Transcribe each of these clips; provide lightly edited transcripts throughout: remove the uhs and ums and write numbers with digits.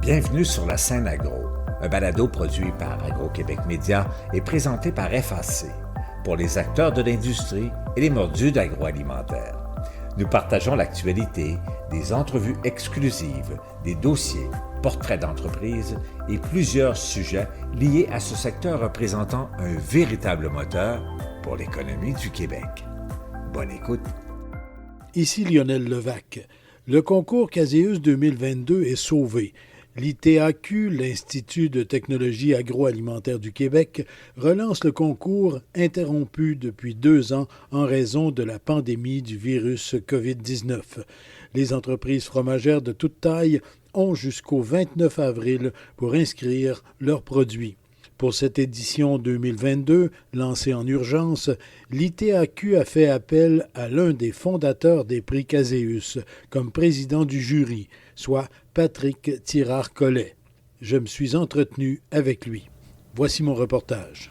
Bienvenue sur la scène agro, un balado produit par Agro-Québec Média et présenté par FAC, pour les acteurs de l'industrie et les mordus d'agroalimentaire. Nous partageons l'actualité, des entrevues exclusives, des dossiers, portraits d'entreprises et plusieurs sujets liés à ce secteur représentant un véritable moteur pour l'économie du Québec. Bonne écoute. Ici Lionel Levac. Le concours Caseus 2022 est sauvé. L'ITAQ, l'Institut de technologie agroalimentaire du Québec, relance le concours interrompu depuis 2 ans en raison de la pandémie du virus COVID-19. Les entreprises fromagères de toute taille ont jusqu'au 29 avril pour inscrire leurs produits. Pour cette édition 2022, lancée en urgence, l'ITAQ a fait appel à l'un des fondateurs des prix Caseus comme président du jury, soit Patrick Tirard-Collet. Je me suis entretenu avec lui. Voici mon reportage.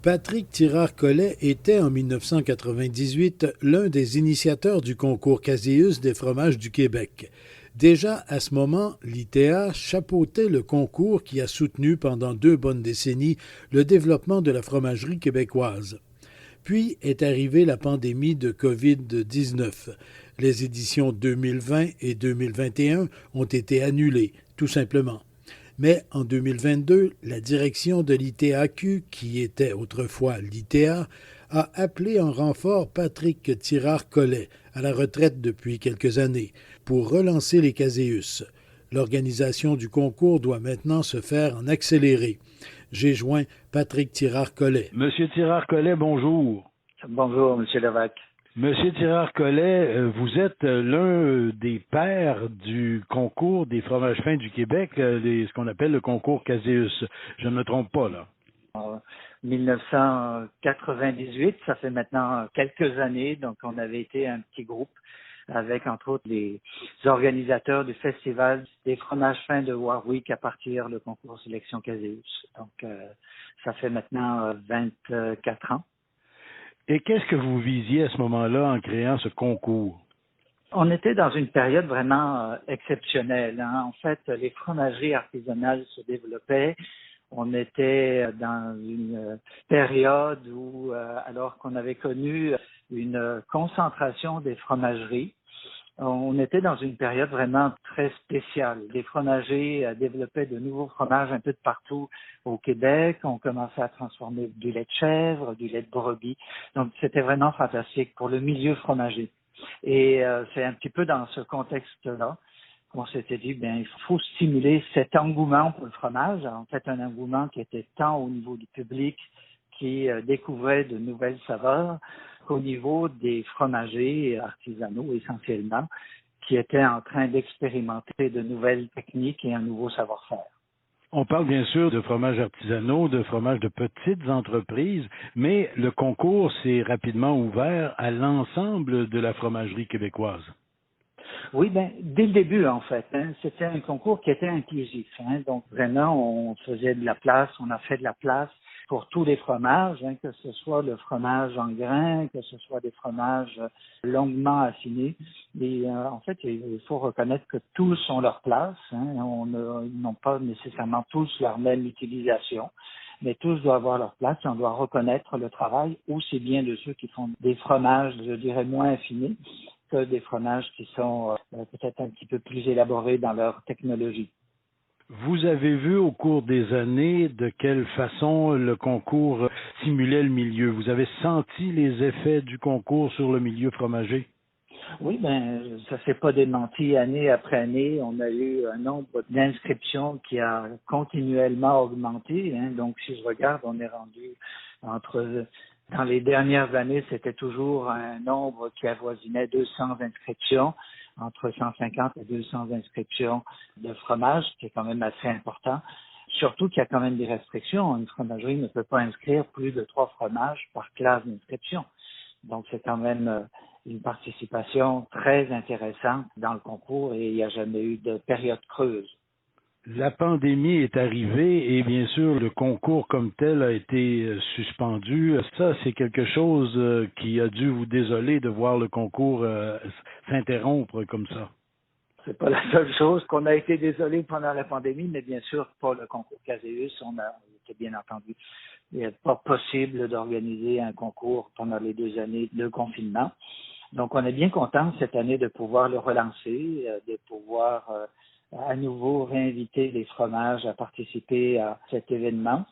Patrick Tirard-Collet était en 1998 l'un des initiateurs du concours Caseus des fromages du Québec. Déjà à ce moment, l'ITA chapeautait le concours qui a soutenu pendant 2 bonnes décennies le développement de la fromagerie québécoise. Puis est arrivée la pandémie de COVID-19. Les éditions 2020 et 2021 ont été annulées, tout simplement. Mais en 2022, la direction de l'ITAQ, qui était autrefois l'ITA, a appelé en renfort Patrick Tirard-Collet, à la retraite depuis quelques années, pour relancer les Caseus. L'organisation du concours doit maintenant se faire en accéléré. J'ai joint Patrick Tirard-Collet. Monsieur Tirard-Collet, bonjour. Bonjour, Monsieur Levac. Monsieur Tirard-Collet, vous êtes l'un des pères du concours des fromages fins du Québec, ce qu'on appelle le concours Caseus. Je ne me trompe pas, là. En 1998, ça fait maintenant quelques années, donc on avait été un petit groupe avec, entre autres, les organisateurs du festival des fromages fins de Warwick à partir du concours sélection Caseus. Donc, ça fait maintenant 24 ans. Et qu'est-ce que vous visiez à ce moment-là en créant ce concours? On était dans une période vraiment exceptionnelle. En fait, les fromageries artisanales se développaient. On était dans une période où, alors qu'on avait connu une concentration des fromageries, on était dans une période vraiment très spéciale. Les fromagers développaient de nouveaux fromages un peu de partout au Québec. On commençait à transformer du lait de chèvre, du lait de brebis. Donc, c'était vraiment fantastique pour le milieu fromager. Et c'est un petit peu dans ce contexte-là qu'on s'était dit, bien, il faut stimuler cet engouement pour le fromage. En fait, un engouement qui était tant au niveau du public qui découvrait de nouvelles saveurs qu'au niveau des fromagers artisanaux essentiellement, qui étaient en train d'expérimenter de nouvelles techniques et un nouveau savoir-faire. On parle bien sûr de fromages artisanaux, de fromages de petites entreprises, mais le concours s'est rapidement ouvert à l'ensemble de la fromagerie québécoise. Oui, dès le début, en fait, c'était un concours qui était inclusif. Donc, vraiment, on faisait de la place, on a fait de la place pour tous les fromages, que ce soit le fromage en grains, que ce soit des fromages longuement affinés. Et en fait, il faut reconnaître que tous ont leur place. Ils n'ont pas nécessairement tous leur même utilisation, mais tous doivent avoir leur place et on doit reconnaître le travail aussi bien de ceux qui font des fromages, je dirais, moins affinés que des fromages qui sont peut-être un petit peu plus élaborés dans leur technologie. Vous avez vu au cours des années de quelle façon le concours stimulait le milieu. Vous avez senti les effets du concours sur le milieu fromager? Oui, ça s'est pas démenti année après année. On a eu un nombre d'inscriptions qui a continuellement augmenté. Donc, si je regarde, on est rendu dans les dernières années, c'était toujours un nombre qui avoisinait 200 inscriptions, entre 150 et 200 inscriptions de fromage, qui est quand même assez important. Surtout qu'il y a quand même des restrictions. Une fromagerie ne peut pas inscrire plus de 3 fromages par classe d'inscription. Donc, c'est quand même une participation très intéressante dans le concours et il n'y a jamais eu de période creuse. La pandémie est arrivée et bien sûr le concours comme tel a été suspendu. Ça, c'est quelque chose qui a dû vous désoler de voir le concours s'interrompre comme ça. c'est pas la seule chose qu'on a été désolé pendant la pandémie, mais bien sûr, pour le concours Caseus, on a été bien entendu. Il n'est pas possible d'organiser un concours pendant les 2 années de confinement. Donc, on est bien content cette année de pouvoir le relancer, de pouvoir à nouveau réinviter les fromages à participer à cet événement.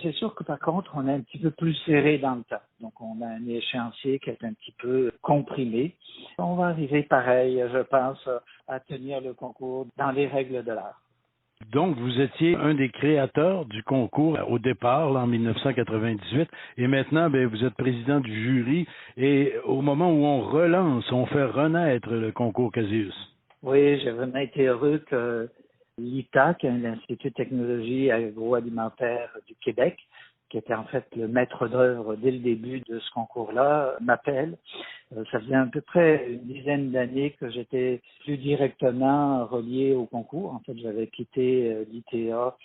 C'est sûr que par contre, on est un petit peu plus serré dans le temps. Donc, on a un échéancier qui est un petit peu comprimé. On va arriver pareil, je pense, à tenir le concours dans les règles de l'art. Donc, vous étiez un des créateurs du concours au départ, là, en 1998, et maintenant, vous êtes président du jury, et au moment où on relance, on fait renaître le concours Caseus. Oui, j'ai vraiment été heureux que l'ITAC, l'Institut de technologie agroalimentaire du Québec, qui était en fait le maître d'œuvre dès le début de ce concours-là, m'appelle. Ça faisait à peu près une dizaine d'années que j'étais plus directement relié au concours. En fait, j'avais quitté l'ITA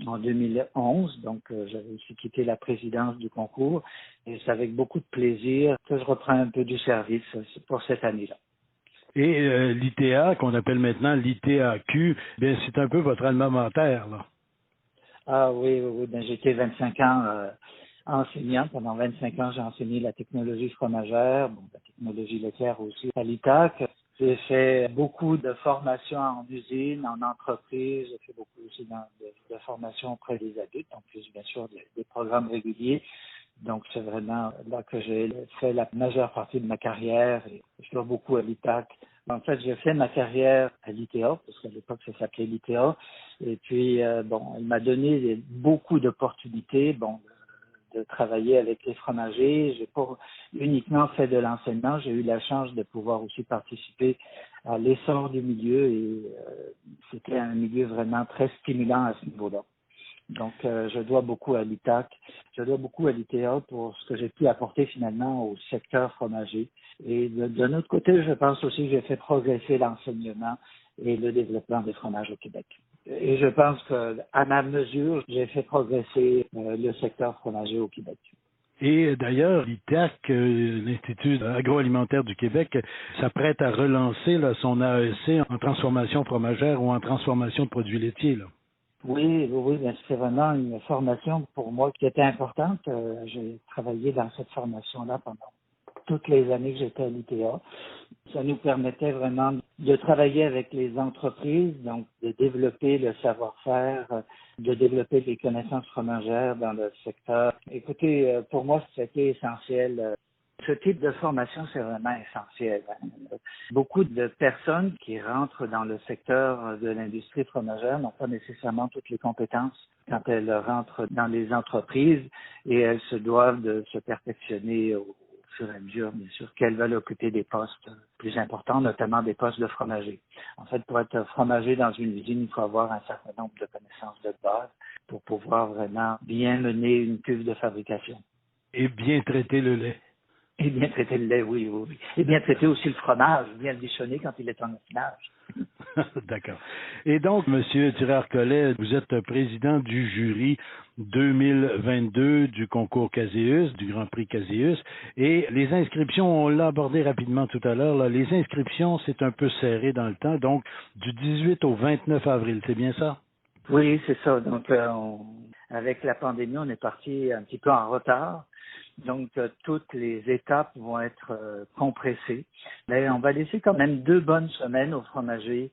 en 2011, donc j'avais aussi quitté la présidence du concours. Et c'est avec beaucoup de plaisir que je reprends un peu du service pour cette année-là. Et l'ITA, qu'on appelle maintenant l'ITAQ, c'est un peu votre alma mater, là. Ah oui. J'étais 25 ans enseignant. Pendant 25 ans, j'ai enseigné la technologie fromagère, la technologie laitière aussi à l'ITAC. J'ai fait beaucoup de formations en usine, en entreprise. J'ai fait beaucoup aussi de formations auprès des adultes, en plus bien sûr des programmes réguliers. Donc, c'est vraiment là que j'ai fait la majeure partie de ma carrière et je dois beaucoup à l'ITAC. En fait, j'ai fait ma carrière à l'ITA, parce qu'à l'époque, ça s'appelait l'ITA. Et puis, il m'a donné beaucoup d'opportunités, de travailler avec les fromagers. J'ai pas uniquement fait de l'enseignement, j'ai eu la chance de pouvoir aussi participer à l'essor du milieu et c'était un milieu vraiment très stimulant à ce niveau-là. Donc, je dois beaucoup à l'ITAC, je dois beaucoup à l'ITA pour ce que j'ai pu apporter finalement au secteur fromager. Et de notre côté, je pense aussi que j'ai fait progresser l'enseignement et le développement des fromages au Québec. Et je pense qu'à ma mesure, j'ai fait progresser le secteur fromager au Québec. Et d'ailleurs, l'ITAC, l'Institut agroalimentaire du Québec, s'apprête à relancer là, son AEC en transformation fromagère ou en transformation de produits laitiers, là. Oui, c'est vraiment une formation pour moi qui était importante. J'ai travaillé dans cette formation-là pendant toutes les années que j'étais à l'ITA. Ça nous permettait vraiment de travailler avec les entreprises, donc de développer le savoir-faire, de développer les connaissances fromagères dans le secteur. Écoutez, pour moi, c'était essentiel. Ce type de formation, c'est vraiment essentiel. Beaucoup de personnes qui rentrent dans le secteur de l'industrie fromagère n'ont pas nécessairement toutes les compétences quand elles rentrent dans les entreprises et elles se doivent de se perfectionner au fur et à mesure, bien sûr, qu'elles veulent occuper des postes plus importants, notamment des postes de fromager. En fait, pour être fromager dans une usine, il faut avoir un certain nombre de connaissances de base pour pouvoir vraiment bien mener une cuve de fabrication. Et bien traiter le lait. Et bien traiter le lait, oui. Et bien traiter aussi le fromage, bien le bichonner quand il est en affinage. D'accord. Et donc, Monsieur Tirard-Collet, vous êtes président du jury 2022 du concours Caseus, du Grand Prix Caseus. Et les inscriptions, on l'a abordé rapidement tout à l'heure, là, les inscriptions, c'est un peu serré dans le temps, donc du 18 au 29 avril, c'est bien ça? Oui, c'est ça. Donc, avec la pandémie, on est parti un petit peu en retard. Donc, toutes les étapes vont être compressées. Mais on va laisser quand même 2 bonnes semaines aux fromagers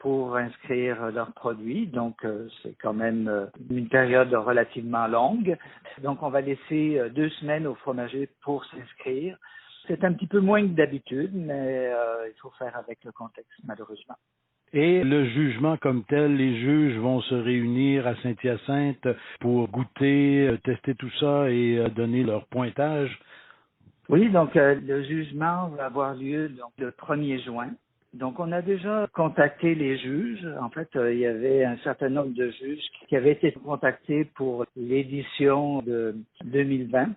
pour inscrire leurs produits. Donc, c'est quand même une période relativement longue. Donc, on va laisser 2 semaines aux fromagers pour s'inscrire. C'est un petit peu moins que d'habitude, mais il faut faire avec le contexte, malheureusement. Et le jugement comme tel, les juges vont se réunir à Saint-Hyacinthe pour goûter, tester tout ça et donner leur pointage. Oui, donc le jugement va avoir lieu donc, le 1er juin. Donc, on a déjà contacté les juges. En fait, il y avait un certain nombre de juges qui avaient été contactés pour l'édition de 2020.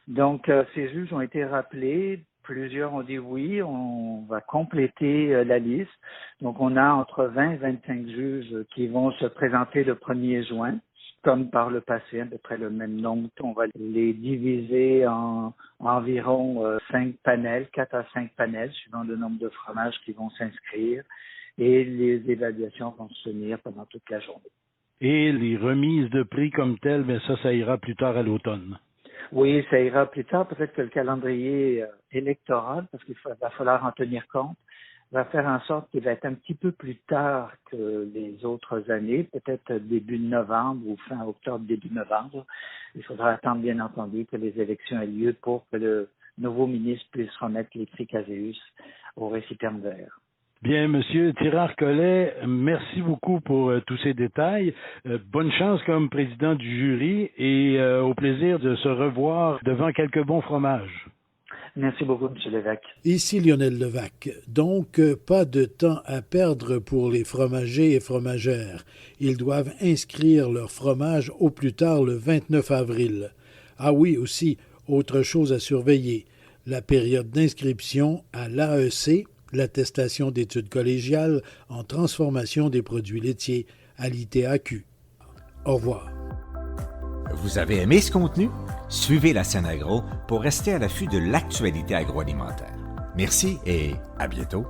Donc, ces juges ont été rappelés. Plusieurs ont dit oui, on va compléter la liste. Donc, on a entre 20 et 25 juges qui vont se présenter le 1er juin, comme par le passé, à peu près le même nombre. On va les diviser en environ 5 panels, 4 à 5 panels, suivant le nombre de fromages qui vont s'inscrire. et les évaluations vont se tenir pendant toute la journée. Et les remises de prix comme telles, bien ça ira plus tard à l'automne. Oui, ça ira plus tard. Peut-être que le calendrier électoral, parce qu'il va falloir en tenir compte, va faire en sorte qu'il va être un petit peu plus tard que les autres années, peut-être début novembre ou fin octobre, début novembre. Il faudra attendre, bien entendu, que les élections aient lieu pour que le nouveau ministre puisse remettre les prix Caséus au récipiendaire. Bien, Monsieur Tirard-Collet, merci beaucoup pour tous ces détails. Bonne chance comme président du jury et au plaisir de se revoir devant quelques bons fromages. Merci beaucoup, M. Lévesque. Ici Lionel Levaque. Donc, pas de temps à perdre pour les fromagers et fromagères. Ils doivent inscrire leur fromage au plus tard le 29 avril. Ah oui, aussi, autre chose à surveiller, la période d'inscription à l'AEC, l'attestation d'études collégiales en transformation des produits laitiers, à l'ITAQ. Au revoir. Vous avez aimé ce contenu? Suivez la scène agro pour rester à l'affût de l'actualité agroalimentaire. Merci et à bientôt.